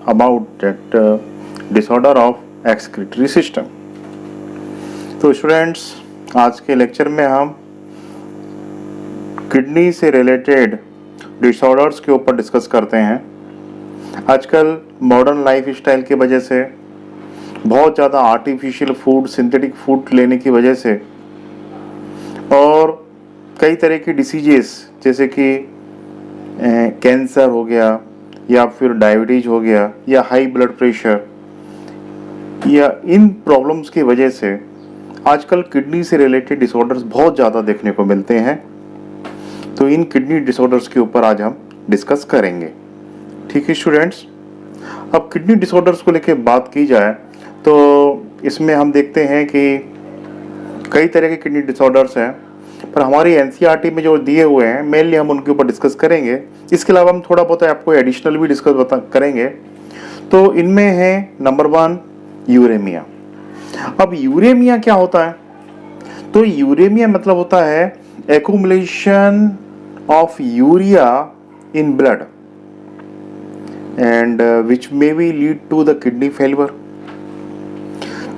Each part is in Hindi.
about that disorder of excretory system. तो स्टूडेंट्स, आज के लेक्चर में हम किडनी से रिलेटेड डिसऑर्डर्स के ऊपर डिस्कस करते हैं। आजकल मॉडर्न लाइफ स्टाइल की वजह से बहुत ज़्यादा आर्टिफिशियल फूड, सिंथेटिक फूड लेने की वजह से और कई तरह की डिसीजेस जैसे कि कैंसर हो गया या फिर डायबिटीज हो गया या हाई ब्लड प्रेशर, या इन प्रॉब्लम्स की वजह से आजकल किडनी से रिलेटेड डिसऑर्डर्स बहुत ज़्यादा देखने को मिलते हैं। तो इन किडनी डिसऑर्डर्स के ऊपर आज हम डिस्कस करेंगे। ठीक है स्टूडेंट्स, अब किडनी डिसऑर्डर्स को लेकर बात की जाए तो इसमें हम देखते हैं कि कई तरह के किडनी डिसऑर्डर्स हैं, पर हमारी एनसीईआरटी में जो दिए हुए हैं मेनली हम उनके ऊपर डिस्कस करेंगे। इसके अलावा हम थोड़ा बहुत आपको एडिशनल भी डिस्कस करेंगे। तो इनमें है नंबर 1 यूरेमिया। अब यूरेमिया क्या होता है? तो यूरेमिया मतलब होता है accumulation of urea in blood and which may be lead to the kidney failure.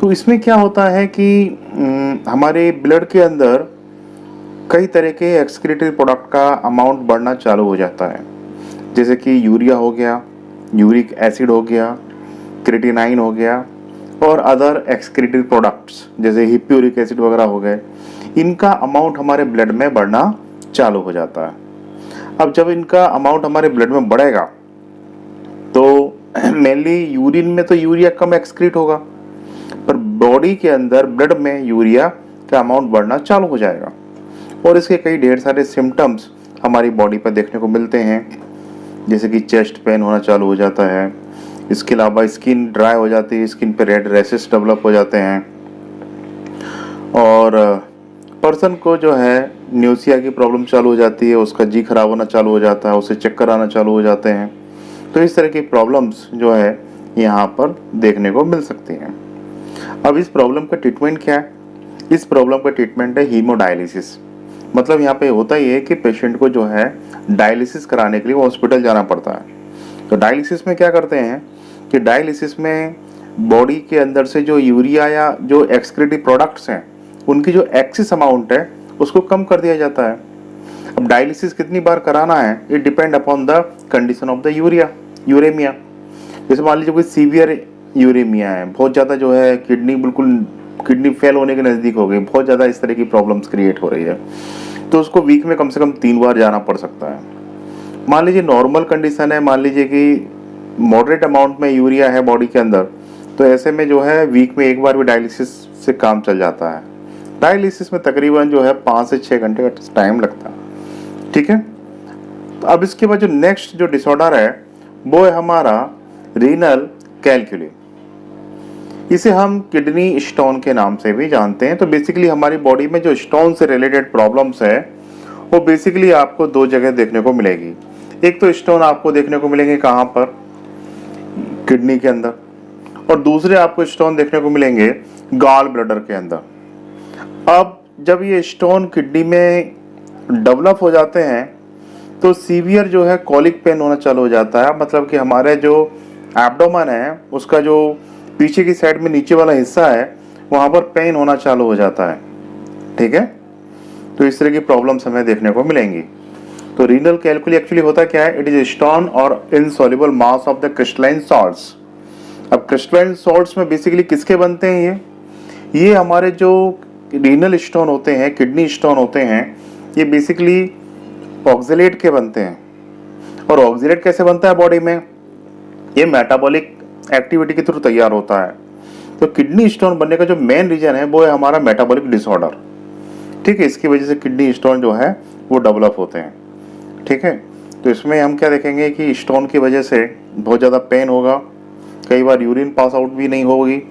तो इसमें क्या होता है कि हमारे ब्लड के अंदर कई तरह के एक्सक्रीटरी प्रोडक्ट का अमाउंट बढ़ना चालू हो जाता है, जैसे कि यूरिया हो गया, यूरिक एसिड हो गया, क्रिएटिनाइन हो गया और अदर एक्सक्रीटरी प्रोडक्ट्स जैसे हिप्यूरिक एसिड वगैरह हो गए। इनका अमाउंट हमारे ब्लड में बढ़ना चालू हो जाता है। अब जब इनका अमाउंट हमारे ब्लड में बढ़ेगा तो मेनली यूरिन में तो यूरिया कम एक्सक्रीट होगा, पर बॉडी के अंदर ब्लड में यूरिया का अमाउंट बढ़ना चालू हो जाएगा और इसके कई ढेर सारे सिम्टम्स हमारी बॉडी पर देखने को मिलते हैं, जैसे कि चेस्ट पेन होना चालू हो जाता है। इसके अलावा स्किन ड्राई हो जाती है, स्किन पे रेड रैशेस डेवलप हो जाते हैं और पर्सन को जो है न्यूसिया की प्रॉब्लम चालू हो जाती है, उसका जी खराब होना चालू हो जाता है, उसे चक्कर आना चालू हो जाते हैं। तो इस तरह की प्रॉब्लम्स जो है यहाँ पर देखने को मिल सकती हैं। अब इस प्रॉब्लम का ट्रीटमेंट क्या है? इस प्रॉब्लम का ट्रीटमेंट है हीमोडायलिसिस। मतलब यहाँ पे होता ही है कि पेशेंट को जो है डायलिसिस कराने के लिए हॉस्पिटल जाना पड़ता है। तो डायलिसिस में क्या करते हैं कि डायलिसिस में बॉडी के अंदर से जो यूरिया या जो एक्सक्रीटरी प्रोडक्ट्स हैं उनकी जो एक्सेस अमाउंट है उसको कम कर दिया जाता है। अब डायलिसिस कितनी बार कराना है it depend upon the condition of the uraemia. जैसे मान लीजिए कोई सीवियर यूरेमिया है, बहुत ज़्यादा जो है किडनी फेल होने के नज़दीक हो गई, बहुत ज़्यादा इस तरह की प्रॉब्लम्स क्रिएट हो रही है, तो उसको वीक में कम से कम 3 बार जाना पड़ सकता है। मान लीजिए नॉर्मल कंडीशन है, मान लीजिए कि मॉडरेट अमाउंट में यूरिया है बॉडी के अंदर, तो ऐसे में जो है वीक में 1 बार भी डायलिसिस से काम चल जाता है। डायलिसिस में तकरीबन जो है 5 से 6 घंटे का टाइम लगता है। ठीक है, तो अब इसके बाद जो नेक्स्ट जो डिसऑर्डर है वो है हमारा रीनल कैलकुली। इसे हम किडनी स्टोन के नाम से भी जानते हैं। तो बेसिकली हमारी बॉडी में जो स्टोन से रिलेटेड प्रॉब्लम्स है वो बेसिकली आपको 2 जगह देखने को मिलेगी। एक तो स्टोन आपको देखने को मिलेंगे कहाँ पर? किडनी के अंदर, और दूसरे आपको स्टोन देखने को मिलेंगे गॉल ब्लैडर के अंदर। अब जब ये स्टोन किडनी में डेवलप हो जाते हैं तो सीवियर जो है कॉलिक पेन होना चालू हो जाता है। मतलब कि हमारे जो एब्डोमेन है उसका जो पीछे की साइड में नीचे वाला हिस्सा है वहां पर पेन होना चालू हो जाता है। ठीक है, तो इस तरह की प्रॉब्लम्स हमें देखने को मिलेंगी। तो रीनल कैलकुली एक्चुअली होता क्या है? इट इज स्टोन और insoluble mass of the crystalline salts. अब क्रिस्टलाइन सॉल्ट्स में बेसिकली किसके बनते हैं? ये हमारे जो रीनल स्टोन होते हैं, किडनी स्टोन होते हैं, ये बेसिकली ऑक्जेलेट के बनते हैं। और ऑक्जेलेट कैसे बनता है बॉडी में? ये मेटाबॉलिक एक्टिविटी के थ्रू तैयार होता है। तो किडनी स्टोन बनने का जो मेन रीजन है वो है हमारा मेटाबॉलिक डिसऑर्डर। ठीक है, इसकी वजह से किडनी स्टोन जो है वो डेवलप होते हैं। ठीक है, तो इसमें हम क्या देखेंगे कि स्टोन की वजह से बहुत ज़्यादा पेन होगा, कई बार यूरिन पास आउट भी नहीं होगी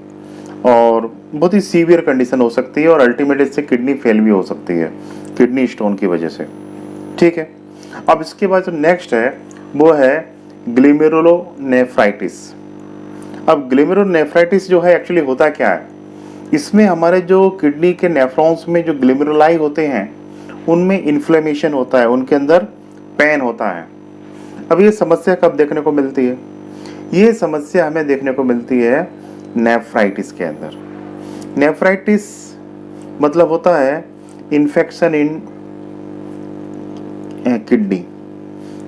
और बहुत ही सीवियर कंडीशन हो सकती है और अल्टीमेटली इससे किडनी फेल भी हो सकती है किडनी स्टोन की वजह से। ठीक है, अब इसके बाद जो नेक्स्ट है वो है ग्लोमेरुलोनेफ्राइटिस। अब ग्लोमेरुलोनेफ्राइटिस जो है एक्चुअली होता क्या है? इसमें हमारे जो किडनी के नेफ्रॉन्स में जो ग्लोमेरुलाई होते हैं उनमें इन्फ्लेमेशन होता है, उनके अंदर पेन होता है। अब ये समस्या कब देखने को मिलती है? ये समस्या हमें देखने को मिलती है नेफ्राइटिस के अंदर। नेफ्राइटिस मतलब होता है इन्फेक्शन इन किडनी।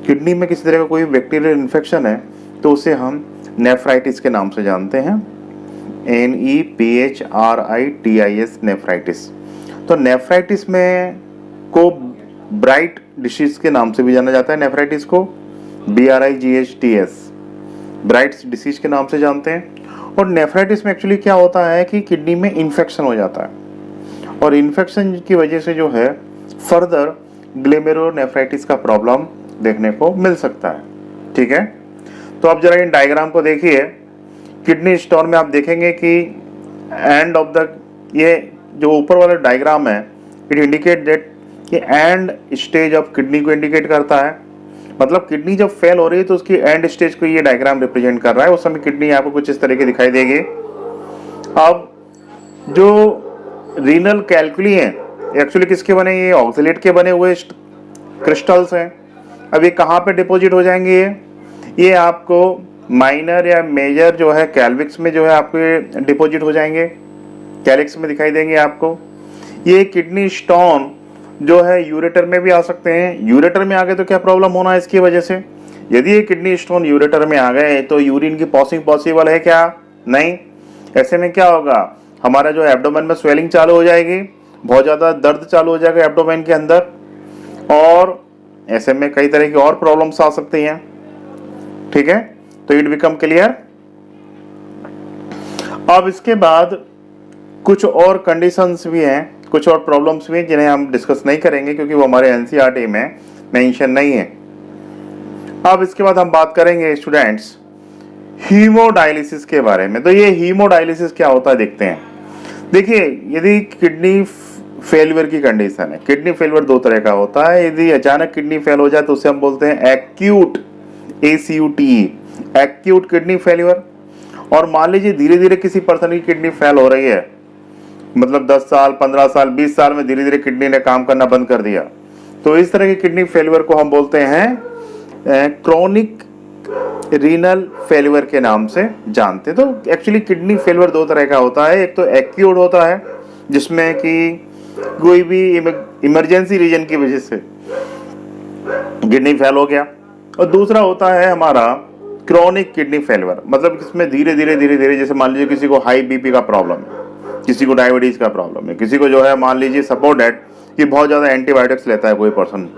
किडनी में किसी तरह का कोई बैक्टीरियल इन्फेक्शन है तो उसे हम नेफ्राइटिस के नाम से जानते हैं, NEPHRITIS, नेफ्राइटिस। तो नेफ्राइटिस में को ब्राइट डिसीज के नाम से भी जाना जाता है, नेफ्राइटिस को BRIGHTS, ब्राइट्स डिसीज के नाम से जानते हैं। और नेफ्राइटिस में एक्चुअली क्या होता है कि किडनी में इन्फेक्शन हो जाता है और इन्फेक्शन की वजह से जो है फर्दर ग्लोमेरुलोनेफ्राइटिस का प्रॉब्लम देखने को मिल सकता है। ठीक है, तो आप जरा इन डायग्राम को देखिए। किडनी स्टोन में आप देखेंगे कि एंड ऑफ द, ये जो ऊपर वाला डायग्राम है, इट इंडिकेट दैट ये एंड स्टेज ऑफ किडनी को इंडिकेट करता है। मतलब किडनी जब फेल हो रही है तो उसकी एंड स्टेज को ये डायग्राम रिप्रेजेंट कर रहा है। उस समय किडनी आपको कुछ इस तरह की दिखाई देगी। अब जो रीनल कैल्कुली हैं एक्चुअली किसके बने, ये ऑक्सलेट के बने हुए क्रिस्टल्स हैं। अब ये कहाँ पे डिपॉजिट हो जाएंगे, ये आपको माइनर या मेजर जो है कैल्विक्स में जो है आपके डिपॉजिट हो जाएंगे, कैलिक्स में दिखाई देंगे आपको। ये किडनी स्टोन जो है यूरेटर में भी आ सकते हैं। यूरेटर में आ गए तो क्या प्रॉब्लम होना है इसकी वजह से, यदि ये किडनी स्टोन यूरेटर में आ गए तो यूरिन की पासिंग पॉसिबल है क्या, नहीं। ऐसे में क्या होगा, हमारा जो एब्डोमेन में स्वेलिंग चालू हो जाएगी, बहुत ज़्यादा दर्द चालू हो जाएगा एब्डोमेन के अंदर, और ऐसे में कई तरह की और प्रॉब्लम्स आ सकती हैं। ठीक है, तो इट बिकम क्लियर। अब इसके बाद कुछ और कंडीशंस भी हैं, कुछ और प्रॉब्लम्स भी हैं जिन्हें हम डिस्कस नहीं करेंगे क्योंकि वो हमारे एनसीईआरटी में मेंशन नहीं है। अब इसके बाद हम बात करेंगे स्टूडेंट्स हीमोडायलिसिस के बारे में। तो ये हीमोडायलिसिस क्या होता है देखते हैं। देखिए, यदि किडनी फेलियर की कंडीशन है, किडनी फेलियर दो तरह का होता है। यदि अचानक किडनी फेल हो जाए तो उसे हम बोलते हैं acute, ACUTE, acute kidney failure. और मान लीजिए धीरे धीरे किसी पर्सन की किडनी फेल हो रही है, मतलब 10 साल 15 साल 20 साल में धीरे धीरे किडनी ने काम करना बंद कर दिया, तो इस तरह की किडनी फेलियर को हम बोलते हैं क्रोनिक रीनल फेलियर के नाम से जानते हैं। तो एक्चुअली किडनी फेलियर दो तरह का होता है। एक तो एक्यूट होता है जिसमें कि कोई भी इमरजेंसी रीजन की वजह से किडनी फेल हो गया, और दूसरा होता है हमारा क्रोनिक किडनी फेलियर, मतलब इसमें धीरे धीरे जैसे मान लीजिए किसी को हाई बीपी का प्रॉब्लम है, किसी को डायबिटीज का प्रॉब्लम है, किसी को जो है मान लीजिए सपोज दैट कि बहुत ज़्यादा एंटीबायोटिक्स लेता है कोई पर्सन।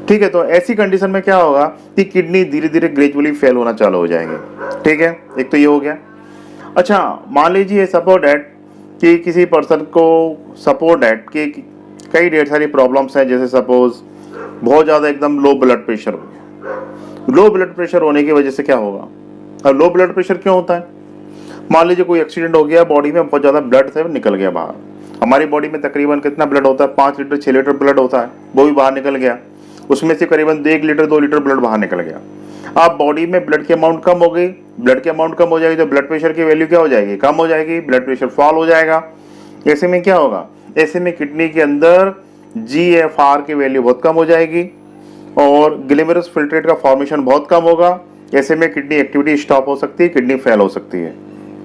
ठीक है, तो ऐसी कंडीशन में क्या होगा कि किडनी धीरे धीरे ग्रेजुअली फेल होना चालू हो जाएगी। ठीक है, एक तो ये हो गया। अच्छा, मान लीजिए सपोज दैट कि किसी पर्सन को सपोज दैट कि कई ढेर सारी प्रॉब्लम्स हैं, जैसे सपोज बहुत ज़्यादा एकदम लो ब्लड प्रेशर हो गया। लो ब्लड प्रेशर होने की वजह से क्या होगा, अब लो ब्लड प्रेशर क्यों होता है, मान लीजिए कोई एक्सीडेंट हो गया, बॉडी में बहुत ज़्यादा ब्लड से निकल गया बाहर। हमारी बॉडी में तकरीबन कितना ब्लड होता है, 5 लीटर 6 लीटर ब्लड होता है, वो भी बाहर निकल गया। उसमें से करीबन 1 लीटर 2 लीटर ब्लड बाहर निकल गया। अब बॉडी में ब्लड की अमाउंट कम हो गई, ब्लड की अमाउंट कम हो जाएगी तो ब्लड प्रेशर की वैल्यू क्या हो जाएगी, कम हो जाएगी, ब्लड प्रेशर फॉल हो जाएगा। ऐसे में क्या होगा, ऐसे में किडनी के अंदर GFR की वैल्यू बहुत कम हो जाएगी और ग्लोमेरुलस फिल्ट्रेट का फॉर्मेशन बहुत कम होगा। ऐसे में किडनी एक्टिविटी स्टॉप हो सकती है, किडनी फेल हो सकती है।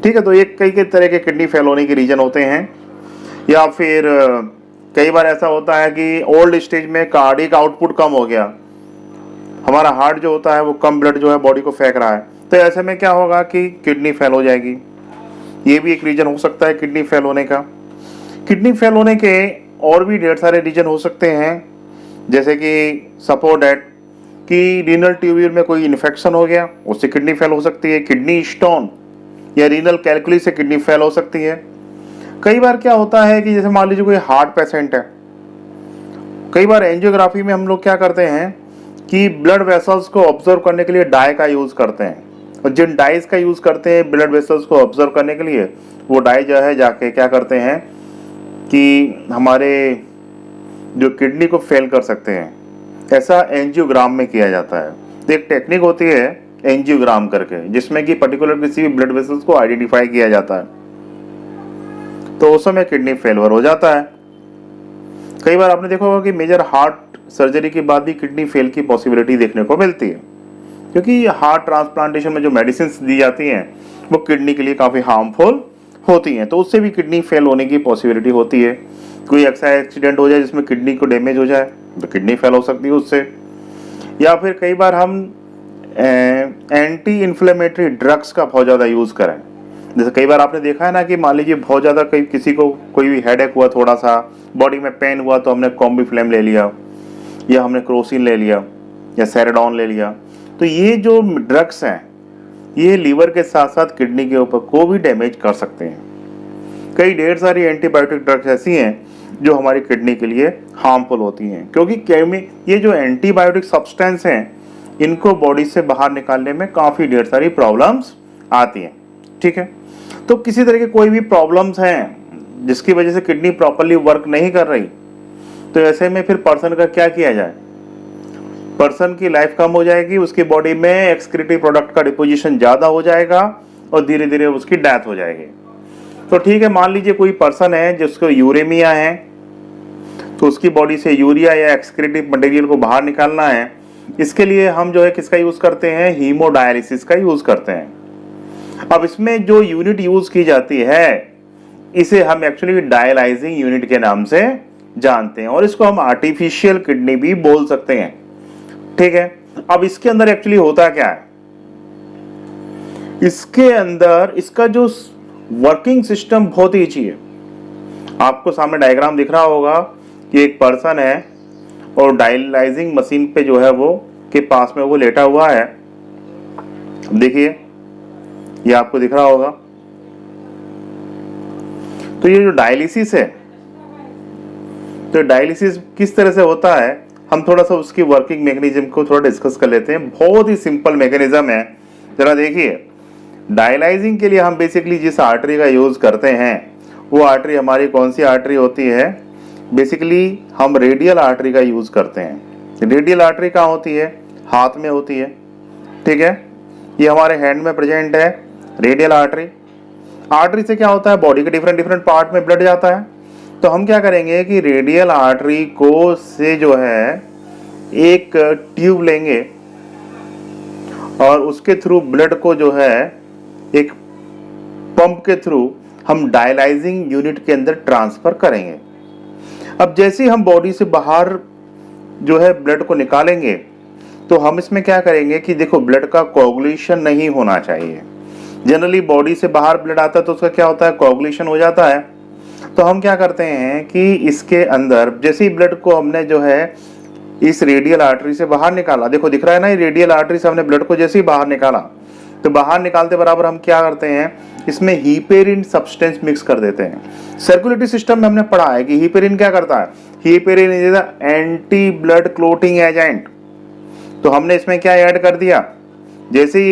ठीक है, तो ये कई तरह के किडनी फेल होने के रीजन होते हैं। या फिर कई बार ऐसा होता है कि ओल्ड स्टेज में कार्डिक आउटपुट कम हो गया, हमारा हार्ट जो होता है वो कम ब्लड जो है बॉडी को फेंक रहा है, तो ऐसे में क्या होगा कि किडनी फेल हो जाएगी। ये भी एक रीजन हो सकता है किडनी फेल होने का। किडनी फेल होने के और भी ढेर सारे रीजन हो सकते हैं, जैसे कि सपोज दैट कि रीनल ट्यूब्यूल में कोई इन्फेक्शन हो गया, उससे किडनी फेल हो सकती है। किडनी स्टोन या रीनल कैल्कुली से किडनी फेल हो सकती है। कई बार क्या होता है कि जैसे मान लीजिए कोई हार्ट पेशेंट है, कई बार एंजियोग्राफी में हम लोग क्या करते हैं कि ब्लड वेसल्स को ऑब्जर्व करने के लिए डाई का यूज करते हैं, और जिन डाइज का यूज करते हैं ब्लड वेसल्स को ऑब्जर्व करने के लिए, वो डाई जो है जाके क्या करते हैं कि हमारे जो किडनी को फेल कर सकते हैं। ऐसा एंजियोग्राम में किया जाता है। तो एक टेक्निक होती है एंजियोग्राम करके, जिसमें कि पर्टिकुलर किसी भी ब्लड वेसल्स को आइडेंटिफाई किया जाता है, तो उस समय किडनी फेलियर हो जाता है। कई बार आपने देखा होगा कि मेजर हार्ट सर्जरी के बाद भी किडनी फेल की पॉसिबिलिटी देखने को मिलती है। क्योंकि हार्ट ट्रांसप्लांटेशन में जो मेडिसिन दी जाती हैं वो किडनी के लिए काफ़ी हार्मफुल होती हैं, तो उससे भी किडनी फेल होने की पॉसिबिलिटी होती है। कोई ऐसा एक्सीडेंट हो जाए जिसमें किडनी को डैमेज हो जाए तो किडनी फेल हो सकती है उससे। या फिर कई बार हम एंटी इन्फ्लेमेटरी ड्रग्स का बहुत ज़्यादा यूज़ करें। जैसे कई बार आपने देखा है ना कि मान लीजिए बहुत ज़्यादा किसी को कोई भी हेडेक हुआ, थोड़ा सा बॉडी में पेन हुआ, तो हमने कॉम्बिफ्लेम ले लिया, या हमने क्रोसिन ले लिया, या सेरेडॉन ले लिया। तो ये जो ड्रग्स हैं ये लीवर के साथ साथ किडनी के ऊपर को भी डैमेज कर सकते हैं। कई ढेर सारी एंटीबायोटिक ड्रग्स ऐसी हैं जो हमारी किडनी के लिए हार्मफुल होती हैं, क्योंकि ये जो एंटीबायोटिक सब्सटेंस हैं इनको बॉडी से बाहर निकालने में काफ़ी ढेर सारी प्रॉब्लम्स आती हैं। ठीक है, तो किसी तरह के कोई भी प्रॉब्लम्स हैं जिसकी वजह से किडनी प्रॉपरली वर्क नहीं कर रही, तो ऐसे में फिर पर्सन का क्या किया जाए? पर्सन की लाइफ कम हो जाएगी, उसकी बॉडी में एक्सक्रीटरी प्रोडक्ट का डिपोजिशन ज़्यादा हो जाएगा और धीरे धीरे उसकी डेथ हो जाएगी। तो ठीक है, मान लीजिए कोई पर्सन है जिसको यूरेमिया है, तो उसकी बॉडी से यूरिया या एक्सक्रीटिव मटेरियल को बाहर निकालना है। इसके लिए हम जो है किसका यूज़ करते हैं? हीमोडायलिसिस का यूज़ करते हैं। अब इसमें जो यूनिट यूज़ की जाती है इसे हम एक्चुअली डायलाइजिंग यूनिट के नाम से जानते हैं, और इसको हम आर्टिफिशियल किडनी भी बोल सकते हैं। ठीक है, अब इसके अंदर एक्चुअली होता क्या है? इसके अंदर इसका जो वर्किंग सिस्टम बहुत ईजी है। आपको सामने डायग्राम दिख रहा होगा कि एक पर्सन है और डायलाइजिंग मशीन पे जो है वो के पास में वो लेटा हुआ है। देखिए, ये आपको दिख रहा होगा। तो ये जो डायलिसिस है, तो डायलिसिस किस तरह से होता है, हम थोड़ा सा उसकी वर्किंग मैकेनिज्म को थोड़ा डिस्कस कर लेते हैं। बहुत ही सिंपल मैकेनिज्म है, जरा देखिए। डायलाइजिंग के लिए हम बेसिकली जिस आर्टरी का यूज करते हैं वो आर्टरी हमारी कौन सी आर्टरी होती है? बेसिकली हम रेडियल आर्टरी का यूज करते हैं। रेडियल आर्टरी कहाँ होती है? हाथ में होती है। ठीक है, ये हमारे हैंड में प्रेजेंट है रेडियल आर्टरी। आर्टरी से क्या होता है? बॉडी के डिफरेंट डिफरेंट पार्ट में ब्लड जाता है। तो हम क्या करेंगे कि रेडियल आर्टरी को से जो है एक ट्यूब लेंगे और उसके थ्रू ब्लड को जो है एक पंप के थ्रू हम डायलाइजिंग यूनिट के अंदर ट्रांसफर करेंगे। अब जैसे ही हम बॉडी से बाहर जो है ब्लड को निकालेंगे तो हम इसमें क्या करेंगे कि देखो, ब्लड का कोगुलेशन नहीं होना चाहिए। जनरली बॉडी से बाहर ब्लड आता है तो उसका क्या होता है? कोगुलेशन हो जाता है। तो हम क्या करते हैं कि इसके अंदर जैसे ही ब्लड को हमने जो है इस रेडियल आर्टरी से बाहर निकाला, देखो दिख रहा है ना, ये रेडियल आर्टरी से हमने ब्लड को जैसे ही बाहर निकाला, तो बाहर निकालते बराबर हम क्या करते हैं? इसमें हीपेरिन सब्सटेंस मिक्स कर देते हैं। सर्कुलेटरी सिस्टम में हमने पढ़ा है कि हीपेरिन क्या करता है? Heparin is the anti blood clotting agent. तो हमने इसमें क्या ऐड कर दिया? जैसे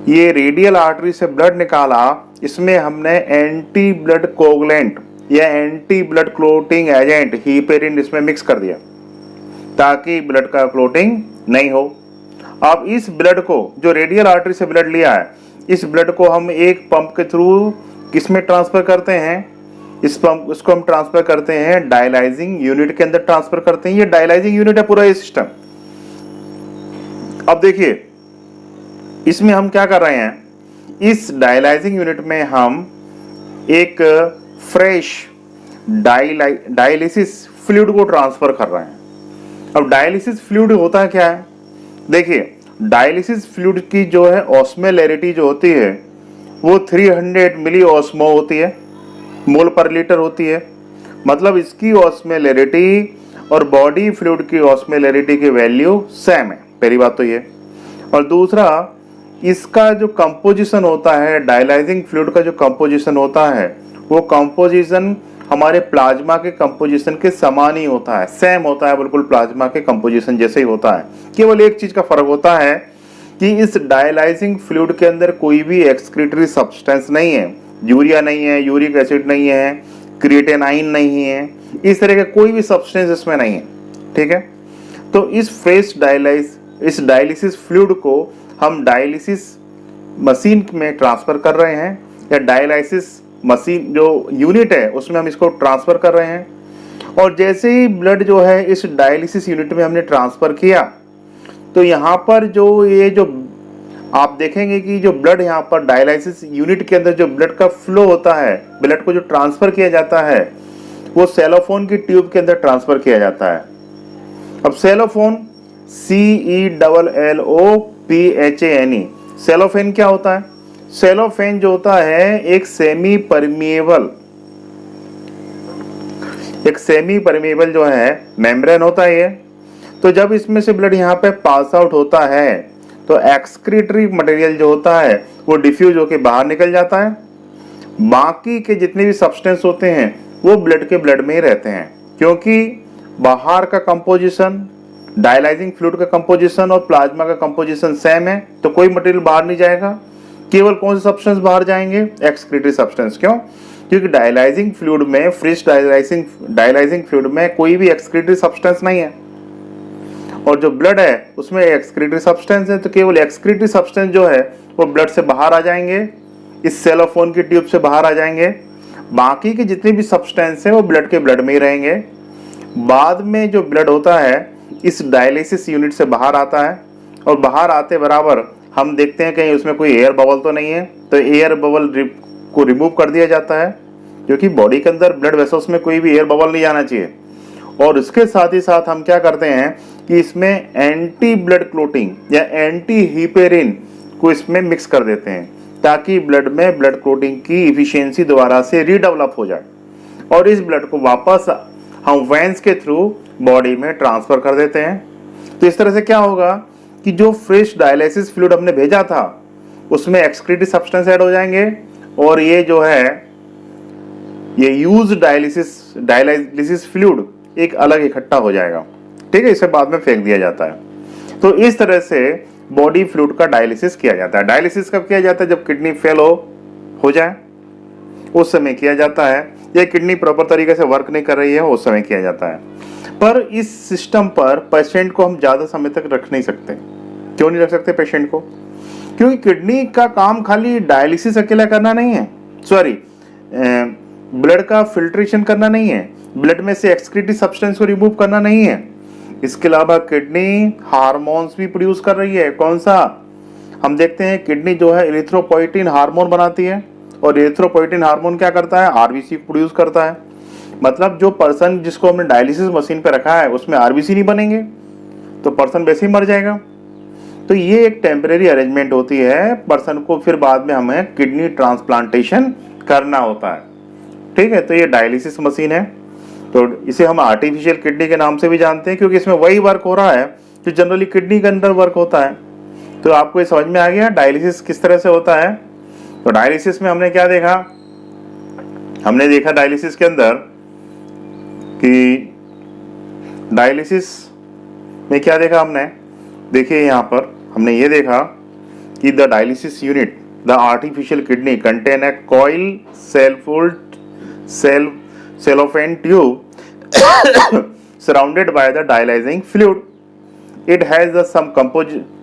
ये रेडियल आर्टरी से ब्लड निकाला, इसमें हमने एंटी ब्लड कोगुलेंट या एंटी ब्लड क्लोटिंग एजेंट हीपेरिन इसमें मिक्स कर दिया ताकि ब्लड का क्लोटिंग नहीं हो। अब इस ब्लड को, जो रेडियल आर्टरी से ब्लड लिया है, इस ब्लड को हम एक पंप के थ्रू किसमें ट्रांसफर करते हैं? इसको हम ट्रांसफर करते हैं डायलाइजिंग यूनिट के अंदर ट्रांसफर करते हैं। ये डायलाइजिंग यूनिट है पूरा ये सिस्टम। अब देखिए, इसमें हम क्या कर रहे हैं? इस डायलाइजिंग यूनिट में हम एक फ्रेश डायलिसिस फ्लूइड को ट्रांसफर कर रहे हैं। अब डायलिसिस फ्लूइड होता है क्या है? देखिए, डायलिसिस फ्लूइड की जो है ऑस्मोलैरिटी जो होती है वो 300 मिली ऑस्मो होती है, मोल पर लीटर होती है। मतलब इसकी ऑस्मोलैरिटी और बॉडी फ्लूइड की ऑस्मोलैरिटी की वैल्यू सेम है। पहली बात तो ये। और दूसरा, इसका जो कंपोजिशन होता है, डायलाइजिंग फ्लूइड का जो कंपोजिशन होता है, वो कंपोजिशन हमारे प्लाज्मा के कंपोजिशन के समान ही होता है, सेम होता है, बिल्कुल प्लाज्मा के कंपोजिशन जैसे ही होता है। केवल एक चीज का फर्क होता है कि इस डायलाइजिंग फ्लूइड के अंदर कोई भी एक्सक्रीटरी सब्सटेंस नहीं है, यूरिया नहीं है, यूरिक एसिड नहीं है, क्रिएटिनाइन नहीं है, इस तरह का कोई भी सब्सटेंस इसमें नहीं है। ठीक है, तो इस डायलिसिस फ्लूइड को हम डायलिसिस मशीन में ट्रांसफर कर रहे हैं, या डायलिसिस मशीन जो यूनिट है उसमें हम इसको ट्रांसफर कर रहे हैं। और जैसे ही ब्लड जो है इस डायलिसिस यूनिट में हमने ट्रांसफर किया तो यहाँ पर जो ये जो आप देखेंगे कि जो ब्लड यहाँ पर डायलिसिस यूनिट के अंदर जो ब्लड का फ्लो होता है, ब्लड को जो ट्रांसफर किया जाता है, वो सेलोफोन की ट्यूब के अंदर ट्रांसफर किया जाता है। अब सेलोफोन CELLOPHANE, सेलोफेन क्या होता है? सेलोफेन जो होता है एक सेमी परमिएबल जो है मेम्ब्रेन होता है ये। तो जब इसमें से ब्लड यहाँ पे पास आउट होता है तो एक्सक्रीटरी मटेरियल जो होता है वो डिफ्यूज होके बाहर निकल जाता है। बाकी के जितने भी सब्सटेंस होते हैं वो ब्लड के ब्लड में ही रहते हैं, क्योंकि बाहर का कंपोजिशन, डायलाइजिंग फ्लूइड का कंपोजिशन और प्लाज्मा का कंपोजिशन सेम है, तो कोई मटेरियल बाहर नहीं जाएगा। केवल कौन से सब्सटेंस बाहर जाएंगे? Excretory substance. क्यों? क्योंकि डायलाइजिंग फ्लूइड में, फ्रेश डायलाइजिंग फ्लूइड में कोई भी एक्सक्रीटरी सब्सटेंस नहीं है, और जो ब्लड है उसमें एक्सक्रीटरी सब्सटेंस है, तो केवल एक्सक्रीटरी सब्सटेंस जो है वो ब्लड से बाहर आ जाएंगे, इस सेलोफोन की ट्यूब से बाहर आ जाएंगे। बाकी के जितने भी सब्सटेंस है वो ब्लड के ब्लड में ही रहेंगे। बाद में जो ब्लड होता है इस डायलिसिस यूनिट से बाहर आता है, और बाहर आते बराबर हम देखते हैं कहीं उसमें कोई एयर बबल तो नहीं है, तो एयर बबल को रिमूव कर दिया जाता है, क्योंकि बॉडी के अंदर ब्लड वेसल्स में कोई भी एयर बबल नहीं आना चाहिए। और इसके साथ ही साथ हम क्या करते हैं कि इसमें एंटी ब्लड क्लोटिंग या एंटी हीपेरिन को इसमें मिक्स कर देते हैं, ताकि ब्लड में ब्लड क्लोटिंग की इफिशियंसी दोबारा से रीडेवलप हो जाए, और इस ब्लड को वापस हम वेंस के थ्रू बॉडी में ट्रांसफर कर देते हैं। तो इस तरह से क्या होगा कि जो फ्रेश डायलिसिस फ्लूइड हमने भेजा था उसमें एक्सक्रीटरी सब्सटेंस ऐड हो जाएंगे, और ये जो है ये यूज डायलिसिस फ्लूइड एक अलग इकट्ठा हो जाएगा। ठीक है, इसे बाद में फेंक दिया जाता है। तो इस तरह से बॉडी फ्लूइड का डायलिसिस किया जाता है। डायलिसिस कब किया जाता है? जब किडनी फेल हो जाए उस समय किया जाता है, या किडनी प्रॉपर तरीके से वर्क नहीं कर रही है उस समय किया जाता है। पर इस सिस्टम पर पेशेंट को हम ज़्यादा समय तक रख नहीं सकते। क्यों नहीं रख सकते पेशेंट को? क्योंकि किडनी का काम खाली डायलिसिस अकेला करना नहीं है, सॉरी ब्लड का फिल्ट्रेशन करना नहीं है, ब्लड में से एक्सक्रीटरी सब्सटेंस को रिमूव करना नहीं है। इसके अलावा किडनी हार्मोन्स भी प्रोड्यूस कर रही है। कौन सा? हम देखते हैं किडनी जो है इरिथ्रोपोइटिन हार्मोन बनाती है, और इरिथ्रोपोइटिन हार्मोन क्या करता है? आरबीसी को प्रोड्यूस करता है। मतलब जो पर्सन जिसको हमने डायलिसिस मशीन पे रखा है उसमें आरबीसी नहीं बनेंगे तो पर्सन वैसे ही मर जाएगा। तो ये एक टेम्परेरी अरेंजमेंट होती है, पर्सन को फिर बाद में हमें किडनी ट्रांसप्लांटेशन करना होता है। ठीक है, तो ये डायलिसिस मशीन है, तो इसे हम आर्टिफिशियल किडनी के नाम से भी जानते हैं, क्योंकि इसमें वही वर्क हो रहा है जो जनरली किडनी के अंदर वर्क होता है। तो आपको ये समझ में आ गया डायलिसिस किस तरह से होता है। तो डायलिसिस में हमने क्या देखा? हमने देखा डायलिसिस के अंदर कि डायलिसिस में क्या देखा हमने? देखिए यहाँ पर हमने ये देखा कि the dialysis unit, the artificial kidney contain a coil cellophane tube surrounded by the dialyzing fluid. It has the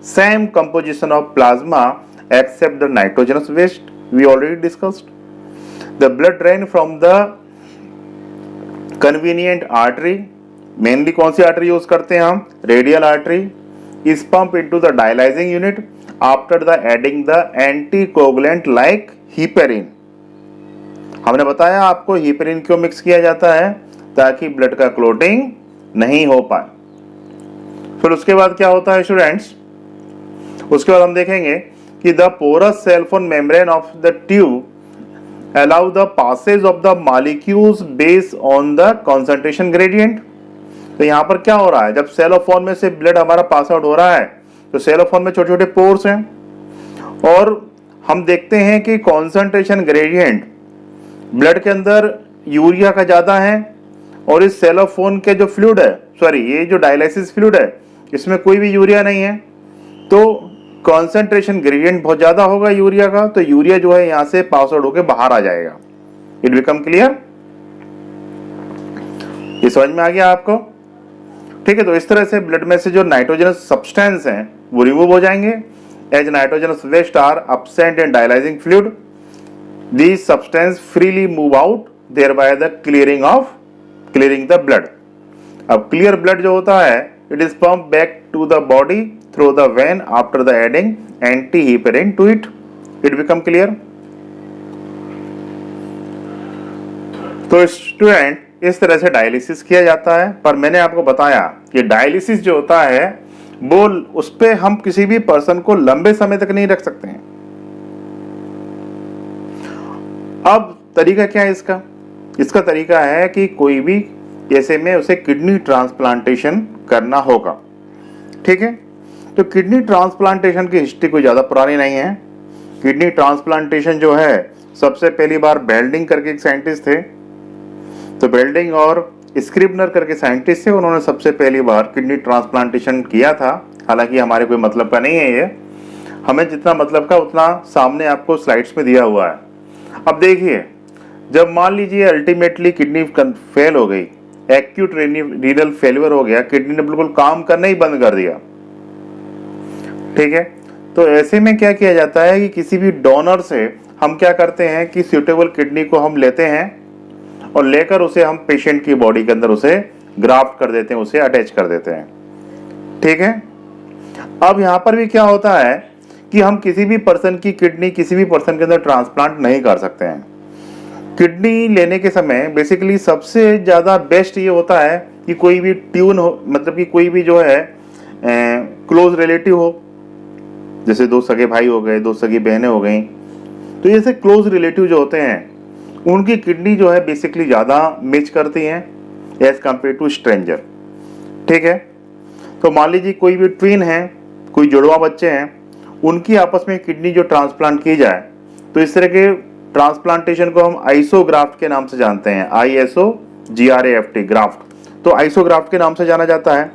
same composition of plasma except the nitrogenous waste we already discussed. The blood drain from the convenient artery, mainly कौन सी आर्टरी यूज करते हैं हम? Radial artery, is pumped into the dialyzing unit after the adding the anticoagulant like heparin. हमने बताया आपको हीपेरिन क्यों मिक्स किया जाता है? ताकि ब्लड का क्लोटिंग नहीं हो पाए। फिर उसके बाद क्या होता है स्टूडेंट्स? उसके बाद हम देखेंगे कि the porous cellophane membrane of the tube allow the passage of the molecules based on the concentration gradient. तो यहाँ पर क्या हो रहा है? जब सेलोफोन में से ब्लड हमारा पास आउट हो रहा है तो सेलोफोन में छोटे छोटे पोर्स हैं, और हम देखते हैं कि कॉन्सेंट्रेशन ग्रेडियंट ब्लड के अंदर यूरिया का ज्यादा है, और इस सेलोफोन के जो फ्लूइड है, सॉरी ये जो डायलिसिस फ्लूइड है इसमें कोई भी यूरिया नहीं है, तो कॉन्सेंट्रेशन ग्रेडियंट बहुत ज्यादा होगा यूरिया का, तो यूरिया जो है यहां से पास आउट होकर बाहर आ जाएगा। It become clear? ये समझ में आ गया आपको? ठीक है, तो इस तरह से ब्लड में से जो नाइट्रोजनस सब्सटेंस हैं वो रिमूव हो जाएंगे। As nitrogenous waste are absent in dialyzing fluid, these substances freely move out, thereby the clearing the blood. अब clear blood जो होता है it is pumped back to the body through the vein after the adding antiheparin to it. It become clear? तो स्टूडेंट इस तरह से डायलिसिस किया जाता है, पर मैंने आपको बताया कि डायलिसिस जो होता है वो उस पे हम किसी भी पर्सन को लंबे समय तक नहीं रख सकते हैं। अब तरीका क्या है इसका? इसका तरीका है कि कोई भी ऐसे में उसे किडनी ट्रांसप्लांटेशन करना होगा। ठीक है, तो किडनी ट्रांसप्लांटेशन की हिस्ट्री कोई ज़्यादा पुरानी नहीं है। किडनी ट्रांसप्लांटेशन जो है सबसे पहली बार बेल्डिंग करके एक साइंटिस्ट थे, तो बेल्डिंग और स्क्रिबनर करके साइंटिस्ट थे, उन्होंने सबसे पहली बार किडनी ट्रांसप्लांटेशन किया था। हालांकि हमारे कोई मतलब का नहीं है ये, हमें जितना मतलब का उतना सामने आपको स्लाइड्स में दिया हुआ है। अब देखिए, जब मान लीजिए अल्टीमेटली किडनी फेल हो गई, एक्यूट रीनल फेलियर हो गया, किडनी ने बिल्कुल काम करना ही बंद कर दिया। ठीक है, तो ऐसे में क्या किया जाता है कि किसी भी डोनर से हम क्या करते हैं कि सूटेबल किडनी को हम लेते हैं और लेकर उसे हम पेशेंट की बॉडी के अंदर उसे ग्राफ्ट कर देते हैं, उसे अटैच कर देते हैं। ठीक है, अब यहाँ पर भी क्या होता है कि हम किसी भी पर्सन की किडनी किसी भी पर्सन के अंदर ट्रांसप्लांट नहीं कर सकते हैं। किडनी लेने के समय बेसिकली सबसे ज़्यादा बेस्ट ये होता है कि कोई भी ट्यून हो, मतलब कि कोई भी जो है क्लोज रिलेटिव हो, जैसे दो सगे भाई हो गए, दो सगी बहनें हो गई, तो जैसे क्लोज रिलेटिव जो होते हैं उनकी किडनी जो है बेसिकली ज़्यादा मैच करती हैं एज कम्पेयर टू स्ट्रेंजर। ठीक है, तो मान लीजिए कोई भी ट्विन है, कोई जुड़वा बच्चे हैं, उनकी आपस में किडनी जो ट्रांसप्लांट की जाए तो इस तरह के ट्रांसप्लांटेशन को हम आइसोग्राफ्ट के नाम से जानते हैं। ISOGRAFT ग्राफ्ट, तो आइसोग्राफ्ट के नाम से जाना जाता है।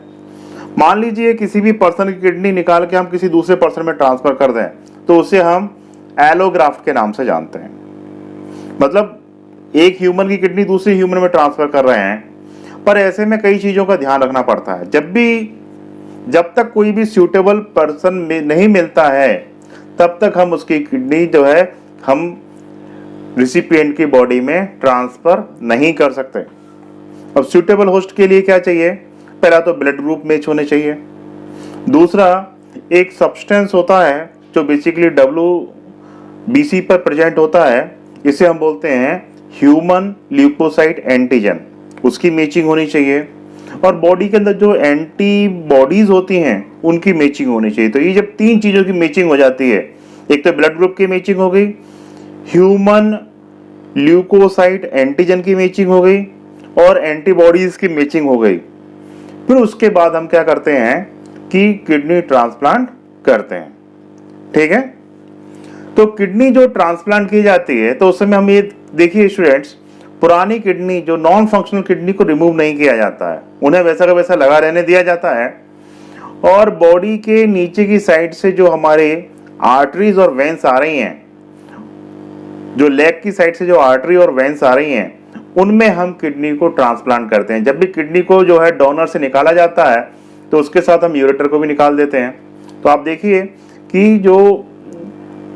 मान लीजिए किसी भी पर्सन की किडनी निकाल के हम किसी दूसरे पर्सन में ट्रांसफर कर दें तो उसे हम एलोग्राफ्ट के नाम से जानते हैं। मतलब एक ह्यूमन की किडनी दूसरे ह्यूमन में ट्रांसफर कर रहे हैं, पर ऐसे में कई चीज़ों का ध्यान रखना पड़ता है। जब तक कोई भी सूटेबल पर्सन नहीं मिलता है तब तक हम उसकी किडनी जो है हम रिसिपिएंट की बॉडी में ट्रांसफर नहीं कर सकते। अब सूटेबल होस्ट के लिए क्या चाहिए? पहला तो ब्लड ग्रुप मैच होने चाहिए। दूसरा, एक सब्सटेंस होता है जो बेसिकली WBC पर प्रेजेंट होता है, इसे हम बोलते हैं ह्यूमन ल्यूकोसाइट एंटीजन, उसकी मैचिंग होनी चाहिए। और बॉडी के अंदर जो एंटीबॉडीज होती हैं उनकी मैचिंग होनी चाहिए। तो ये जब तीन चीज़ों की मैचिंग हो जाती है, एक तो ब्लड ग्रुप की मैचिंग हो गई, ह्यूमन ल्यूकोसाइट एंटीजन की मैचिंग हो गई और एंटीबॉडीज की मैचिंग हो गई, फिर उसके बाद हम क्या करते हैं कि किडनी ट्रांसप्लांट करते हैं। ठीक है, तो किडनी जो ट्रांसप्लांट की जाती है तो उस समय हम ये देखिए स्टूडेंट्स, पुरानी किडनी जो नॉन फंक्शनल किडनी को रिमूव नहीं किया जाता है, उन्हें वैसा का वैसा लगा रहने दिया जाता है। और बॉडी के नीचे की साइड से जो हमारे आर्टरीज और वेन्स आ रही हैं, जो लेग की साइड से जो आर्टरी और वेन्स आ रही हैं, उनमें हम किडनी को ट्रांसप्लांट करते हैं। जब भी किडनी को जो है डोनर से निकाला जाता है तो उसके साथ हम यूरेटर को भी निकाल देते हैं। तो आप देखिए कि जो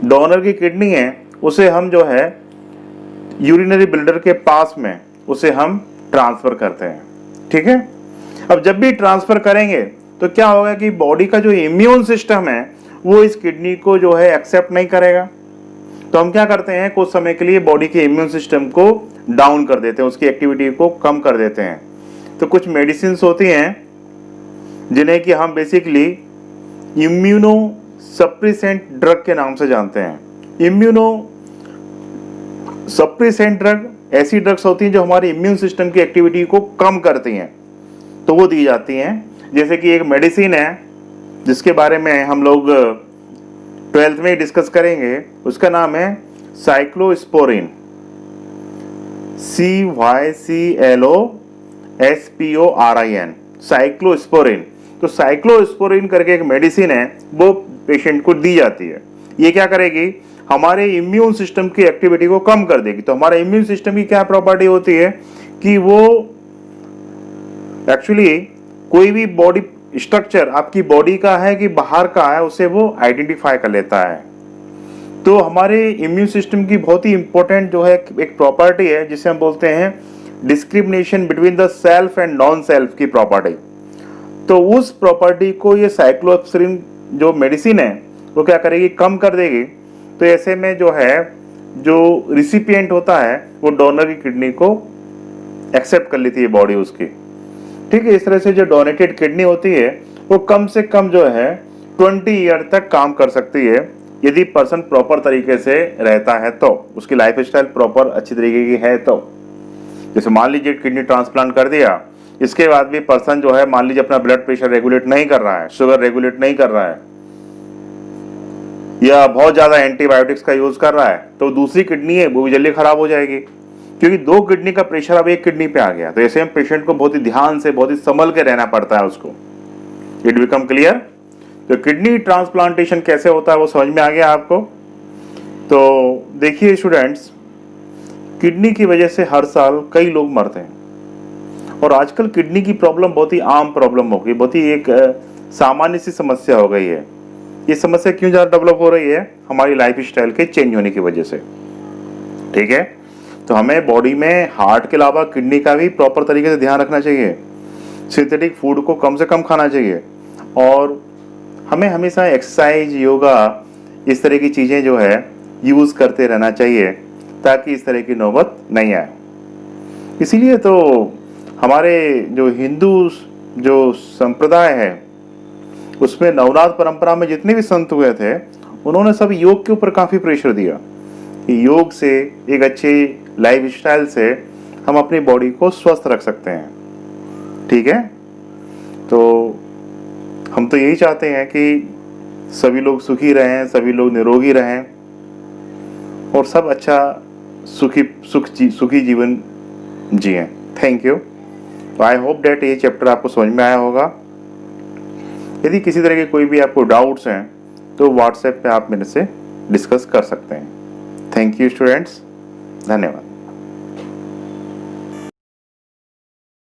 डोनर की किडनी है उसे हम जो है यूरिनरी बिल्डर के पास में उसे हम ट्रांसफर करते हैं। ठीक है, अब जब भी ट्रांसफर करेंगे तो क्या होगा कि बॉडी का जो इम्यून सिस्टम है वो इस किडनी को जो है एक्सेप्ट नहीं करेगा। तो हम क्या करते हैं, कुछ समय के लिए बॉडी के इम्यून सिस्टम को डाउन कर देते हैं, उसकी एक्टिविटी को कम कर देते हैं। तो कुछ मेडिसिन होती हैं जिन्हें कि हम बेसिकली इम्यूनो सप्रेसेंट ड्रग के नाम से जानते हैं। इम्यूनो सप्रेसेंट ड्रग ऐसी ड्रग्स होती हैं जो हमारे इम्यून सिस्टम की एक्टिविटी को कम करती हैं, तो वो दी जाती हैं। जैसे कि एक मेडिसिन है जिसके बारे में हम लोग 12th में डिस्कस करेंगे, उसका नाम है साइक्लोस्पोरिन, CYCLOSPORIN, साइक्लोस्पोरिन। तो साइक्लोस्पोरिन करके एक मेडिसिन है, वो पेशेंट को दी जाती है। ये क्या करेगी, हमारे इम्यून सिस्टम की एक्टिविटी को कम कर देगी। तो हमारे इम्यून सिस्टम की क्या प्रॉपर्टी होती है कि वो एक्चुअली कोई भी बॉडी स्ट्रक्चर आपकी बॉडी का है कि बाहर का है, उसे वो आइडेंटिफाई कर लेता है। तो हमारे इम्यून सिस्टम की बहुत ही इंपॉर्टेंट जो है एक प्रॉपर्टी है जिसे हम बोलते हैं discrimination between the self and non self की प्रॉपर्टी। तो उस प्रॉपर्टी को ये साइक्लोस्पोरिन जो मेडिसिन है वो क्या करेगी, कम कर देगी। तो ऐसे में जो है, जो रिसिपिएंट होता है वो डोनर की किडनी को एक्सेप्ट कर लेती है बॉडी उसकी। ठीक है, इस तरह से जो डोनेटेड किडनी होती है वो कम से कम जो है 20 ईयर तक काम कर सकती है, यदि पर्सन प्रॉपर तरीके से रहता है तो, उसकी लाइफ स्टाइल प्रॉपर अच्छी तरीके की है तो। जैसे मान लीजिए किडनी ट्रांसप्लांट कर दिया, इसके बाद भी पर्सन जो है मान लीजिए अपना ब्लड प्रेशर रेगुलेट नहीं कर रहा है, शुगर रेगुलेट नहीं कर रहा है, या बहुत ज्यादा एंटीबायोटिक्स का यूज कर रहा है, तो दूसरी किडनी है वो भी जल्दी खराब हो जाएगी, क्योंकि 2 किडनी का प्रेशर अब 1 किडनी पे आ गया। तो ऐसे में पेशेंट को बहुत ही ध्यान से, बहुत ही संभल के रहना पड़ता है उसको। It become clear? तो किडनी ट्रांसप्लांटेशन कैसे होता है वो समझ में आ गया आपको। तो देखिए स्टूडेंट्स, किडनी की वजह से हर साल कई लोग मरते हैं, और आजकल किडनी की प्रॉब्लम बहुत ही आम प्रॉब्लम हो गई, बहुत ही एक सामान्य सी समस्या हो गई है। ये समस्या क्यों ज़्यादा डेवलप हो रही है? हमारी लाइफ स्टाइल के चेंज होने की वजह से। ठीक है, तो हमें बॉडी में हार्ट के अलावा किडनी का भी प्रॉपर तरीके से ध्यान रखना चाहिए। सिंथेटिक फूड को कम से कम खाना चाहिए, और हमें हमेशा एक्सरसाइज, योगा, इस तरह की चीज़ें जो है यूज़ करते रहना चाहिए, ताकि इस तरह की नौबत नहीं आए। इसीलिए तो हमारे जो हिंदू जो संप्रदाय है उसमें नवनाथ परंपरा में जितने भी संत हुए थे, उन्होंने सब योग के ऊपर काफ़ी प्रेशर दिया कि योग से, एक अच्छी लाइफ स्टाइल से हम अपनी बॉडी को स्वस्थ रख सकते हैं। ठीक है, तो हम तो यही चाहते हैं कि सभी लोग सुखी रहें, सभी लोग निरोगी रहें, और सब अच्छा सुखी जीवन जिएं। Thank you. I hope that ये चैप्टर आपको समझ में आया होगा। यदि किसी तरह के कोई भी आपको डाउट्स हैं तो व्हाट्सएप पे आप मेरे से डिस्कस कर सकते हैं। थैंक यू स्टूडेंट्स, धन्यवाद।